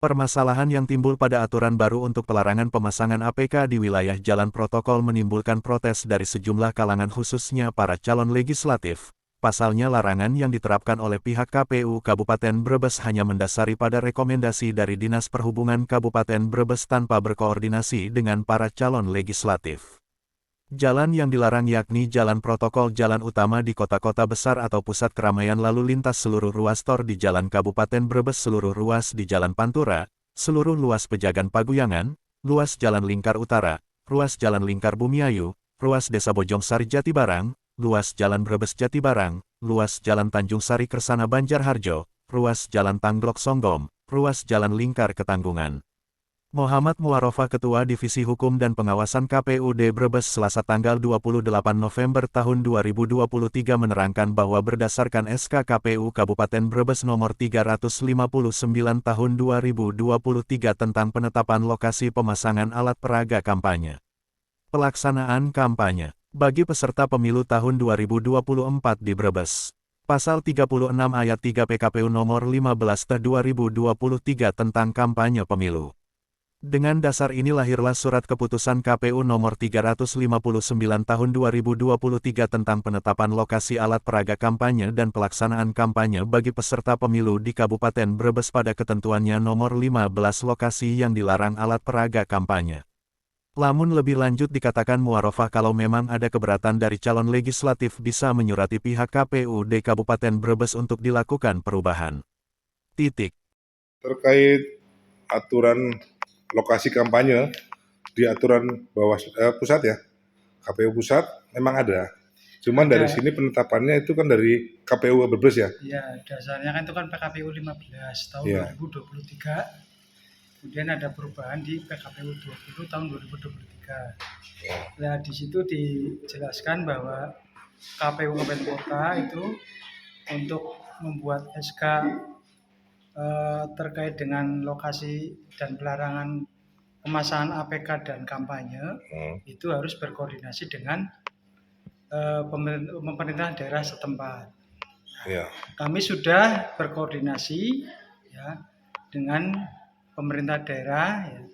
Permasalahan yang timbul pada aturan baru untuk pelarangan pemasangan APK di wilayah jalan protokol menimbulkan protes dari sejumlah kalangan khususnya para calon legislatif. Pasalnya larangan yang diterapkan oleh pihak KPU Kabupaten Brebes hanya mendasari pada rekomendasi dari Dinas Perhubungan Kabupaten Brebes tanpa berkoordinasi dengan para calon legislatif. Jalan yang dilarang yakni jalan protokol jalan utama di kota-kota besar atau pusat keramaian lalu lintas seluruh ruas tol di Jalan Kabupaten Brebes seluruh ruas di Jalan Pantura, seluruh luas Pejagan Paguyangan, luas Jalan Lingkar Utara, ruas Jalan Lingkar Bumiayu, ruas Desa Bojongsari Jatibarang, luas Jalan Brebes Jatibarang, luas Jalan Tanjung Sari Kersana Banjarharjo, ruas Jalan Tanglok Songgom, ruas Jalan Lingkar Ketanggungan. Muhammad Muwarofa Ketua Divisi Hukum dan Pengawasan KPUD Brebes Selasa tanggal 28 November tahun 2023 menerangkan bahwa berdasarkan SK KPU Kabupaten Brebes nomor 359 tahun 2023 tentang penetapan lokasi pemasangan alat peraga kampanye. Pelaksanaan kampanye bagi peserta pemilu tahun 2024 di Brebes. Pasal 36 ayat 3 PKPU nomor 15 tahun 2023 tentang kampanye pemilu. Dengan dasar ini lahirlah Surat Keputusan KPU nomor 359 tahun 2023 tentang penetapan lokasi alat peraga kampanye dan pelaksanaan kampanye bagi peserta pemilu di Kabupaten Brebes pada ketentuannya nomor 15 lokasi yang dilarang alat peraga kampanye. Lamun lebih lanjut dikatakan Muwarofah kalau memang ada keberatan dari calon legislatif bisa menyurati pihak KPUD Kabupaten Brebes untuk dilakukan perubahan. Terkait aturan lokasi kampanye di aturan pusat ya, KPU pusat memang ada. Cuman dari sini penetapannya itu kan dari KPU Brebes ya? Iya, dasarnya kan itu kan PKPU 15 tahun 2023. Kemudian ada perubahan di PKPU 20 tahun 2023. Nah, di situ dijelaskan bahwa KPU Kabupaten Kota itu untuk membuat SK terkait dengan lokasi dan pelarangan pemasangan APK dan kampanye itu harus berkoordinasi dengan pemerintah daerah setempat. Kami sudah berkoordinasi ya dengan pemerintah daerah ya,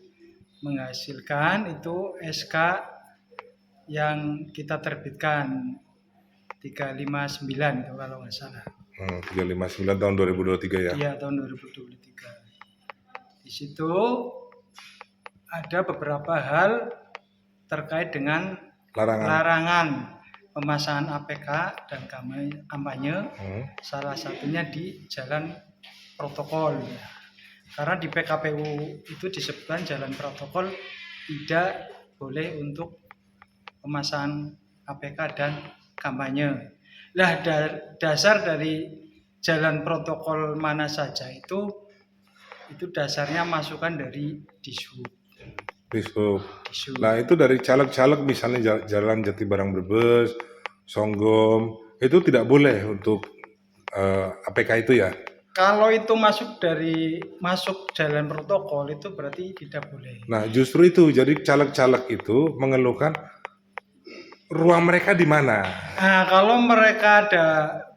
menghasilkan itu SK yang kita terbitkan 359 itu kalau nggak salah. 359 tahun 2023 ya? Iya, tahun 2023. Di situ ada beberapa hal terkait dengan larangan pemasangan APK dan kampanye. Salah satunya di jalan protokol. Karena di PKPU itu disebutkan jalan protokol tidak boleh untuk pemasangan APK dan kampanye. Nah, dasar dari jalan protokol mana saja itu dasarnya masukan dari Dishub. Nah, itu dari caleg-caleg misalnya jalan Jatibarang Brebes, Songgom, itu tidak boleh untuk APK itu ya? Kalau itu masuk jalan protokol itu berarti tidak boleh. Nah, justru itu jadi caleg-caleg itu mengeluhkan ruang mereka di mana? Nah, kalau mereka ada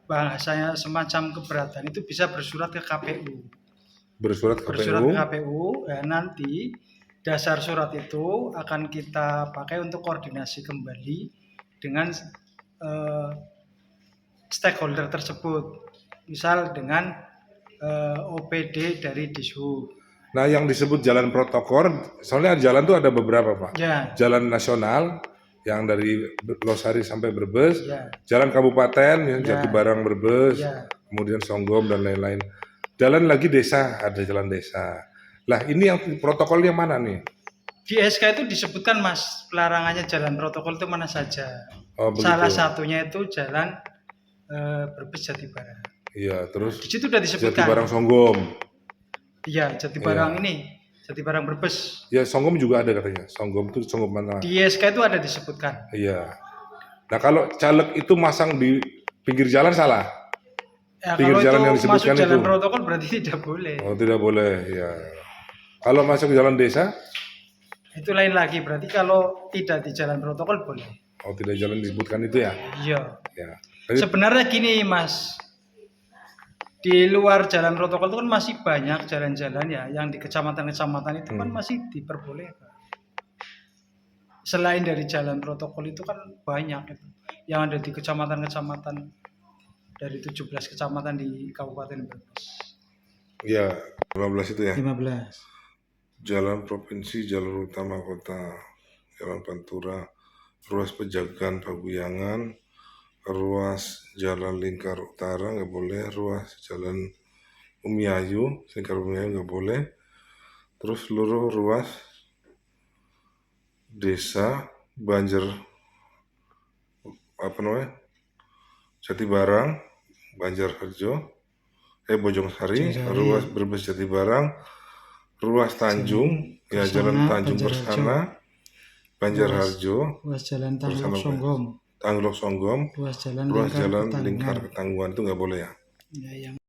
bahasanya semacam keberatan itu bisa bersurat ke KPU. Bersurat ke KPU, ya, nanti dasar surat itu akan kita pakai untuk koordinasi kembali dengan stakeholder tersebut. Misal dengan OPD dari Dishub. Nah, yang disebut jalan protokol, soalnya jalan itu ada beberapa, Pak. Ya. Jalan nasional yang dari Losari sampai Brebes, jalan kabupaten, Jatibarang Brebes, kemudian Songgom dan lain-lain. Jalan lagi desa, ada jalan desa. Lah, ini yang protokol yang mana nih? Di SK itu disebutkan Mas, pelarangannya jalan protokol itu mana saja. Salah satunya itu jalan Brebes Jatibarang. Iya, terus di situ sudah disebutkan. Jatibarang Songgom. Iya, Jatibarang ini. Jatibarang Brebes. Ya, Songgom juga ada katanya. Songgom itu Songgom mana? Di SK itu ada disebutkan. Iya. Nah, kalau caleg itu masang di pinggir jalan salah? Ya, pinggir jalan yang disebutkan masuk jalan itu protokol berarti tidak boleh. Oh, tidak boleh, ya. Kalau masuk jalan desa? Itu lain lagi, berarti kalau tidak di jalan protokol boleh. Oh, tidak jalan disebutkan itu ya? Iya. Ya. Sebenarnya gini, Mas. Di luar jalan protokol itu kan masih banyak jalan-jalan ya, yang di kecamatan-kecamatan itu kan masih diperbolehkan. Selain dari jalan protokol itu kan banyak itu, yang ada di kecamatan-kecamatan dari 17 kecamatan di Kabupaten Brebes. Ya, 15 itu ya. 15. Jalan provinsi, jalur utama kota, jalan Pantura, ruas Pejagan Paguyangan, ruas jalan Lingkar Utara nggak boleh, ruas jalan Umiayu, Lingkar Umiayu nggak boleh, terus seluruh ruas desa Banjar Jatibarang, Banjarharjo, Bojongsari, ruas Brebes Jatibarang, ruas Tanjung, ya jalan Tanjung Bersana, Banjarharjo, Ruas jalan Tanglok Songgom, Tanglok Songgom, ruas jalan ruas jalan Lingkar Lingkar Ketangguhan itu nggak boleh ya. Ya, yang